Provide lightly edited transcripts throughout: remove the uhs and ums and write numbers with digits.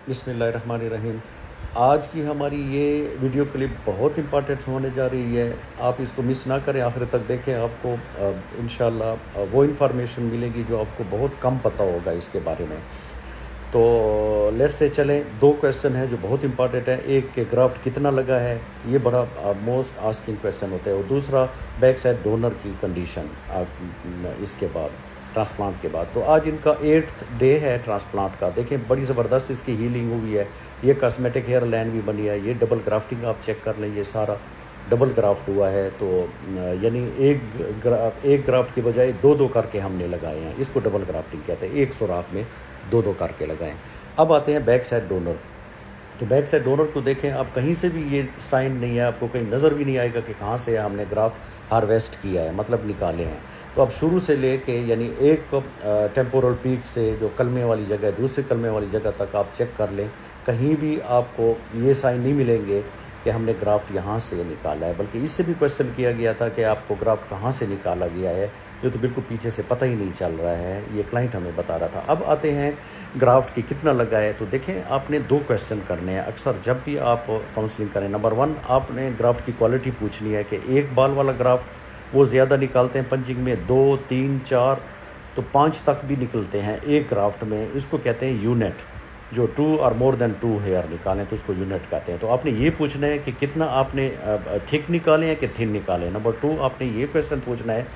बिस्मिल्लाहिर्रहमानिर्रहीम। आज की हमारी ये वीडियो क्लिप बहुत इम्पॉर्टेंट होने जा रही है। आप इसको मिस ना करें, आखिर तक देखें। आपको इंशाल्लाह वो इन्फॉर्मेशन मिलेगी जो आपको बहुत कम पता होगा इसके बारे में। तो लेट्स से चलें, दो क्वेश्चन है जो बहुत इंपॉर्टेंट है। एक के ग्राफ्ट कितना लगा है, ये बड़ा मोस्ट आस्किंग क्वेश्चन होता है, और दूसरा बैक साइड डोनर की कंडीशन इसके बाद ट्रांसप्लांट के बाद। तो आज इनका 8th डे है ट्रांसप्लांट का। देखें बड़ी ज़बरदस्त इसकी हीलिंग हुई है। ये कॉस्मेटिक हेयर लाइन भी बनी है। ये डबल ग्राफ्टिंग आप चेक कर लें, ये सारा डबल ग्राफ्ट हुआ है। तो यानी एक ग्राफ्ट की बजाय दो दो करके हमने लगाए हैं। इसको डबल ग्राफ्टिंग कहते हैं। एक सुराख में दो दो करके लगाएं। अब आते हैं बैक साइड डोनर। तो बैक साइड डोनर को देखें, आप कहीं से भी ये साइन नहीं है, आपको कहीं नज़र भी नहीं आएगा कि कहाँ से हमने ग्राफ्ट हार्वेस्ट किया है, मतलब निकाले हैं। तो आप शुरू से ले के यानी एक टेम्पोरल पीक से जो कलमे वाली जगह है, दूसरे कलमे वाली जगह तक आप चेक कर लें, कहीं भी आपको ये साइन नहीं मिलेंगे कि हमने ग्राफ्ट यहाँ से निकाला है। बल्कि इससे भी क्वेश्चन किया गया था कि आपको ग्राफ्ट कहाँ से निकाला गया है, जो तो बिल्कुल पीछे से पता ही नहीं चल रहा है। ये क्लाइंट हमें बता रहा था। अब आते हैं ग्राफ्ट की कितना लगा है। तो देखें, आपने दो क्वेश्चन करने हैं अक्सर जब भी आप काउंसलिंग करें। नंबर 1, आपने ग्राफ्ट की क्वालिटी पूछनी है कि एक बाल वाला ग्राफ्ट वो ज़्यादा निकालते हैं पंचिंग में, 2, 3, 4 तो 5 तक भी निकलते हैं एक ग्राफ्ट में। इसको कहते हैं यूनिट। जो 2 और मोर देन 2 हेयर निकालें तो उसको यूनिट कहते हैं। तो आपने ये पूछना है कि कितना आपने थिक निकाले हैं कि थिन निकाले। नंबर 2, आपने ये क्वेश्चन पूछना है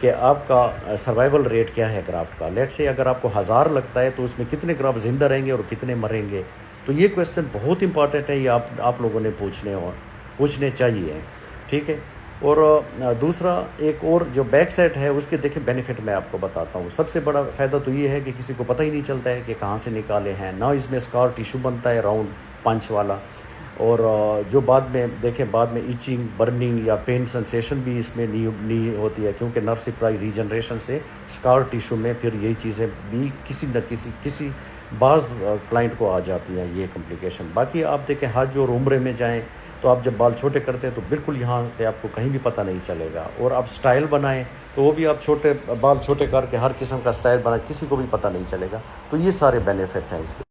कि आपका सर्वाइवल रेट क्या है ग्राफ्ट का। लेट से अगर आपको 1000 लगता है तो उसमें कितने ग्राफ्ट ज़िंदा रहेंगे और कितने मरेंगे। तो ये क्वेश्चन बहुत इंपॉर्टेंट है, ये आप लोगों ने पूछने चाहिए, ठीक है। और दूसरा एक और जो बैक साइड है उसके देखें बेनिफिट मैं आपको बताता हूँ। सबसे बड़ा फ़ायदा तो ये है कि किसी को पता ही नहीं चलता है कि कहाँ से निकाले हैं। ना इसमें स्कार टिश्यू बनता है राउंड पंच वाला। और जो बाद में देखें, बाद में इचिंग, बर्निंग या पेन सेंसेशन भी इसमें नहीं होती है, क्योंकि नर्व सप्लाई रीजनरेशन से स्कार टिश्यू में फिर यही चीज़ें भी किसी न किसी बाज़ क्लाइंट को आ जाती हैं, ये कॉम्प्लिकेशन। बाकी आप देखें हज और उम्रे में जाएं तो आप जब बाल छोटे करते हैं तो बिल्कुल यहाँ से आपको कहीं भी पता नहीं चलेगा। और आप स्टाइल बनाएं तो वो भी आप बाल छोटे करके हर किस्म का स्टाइल बनाएं, किसी को भी पता नहीं चलेगा। तो ये सारे बेनिफिट हैं इसके।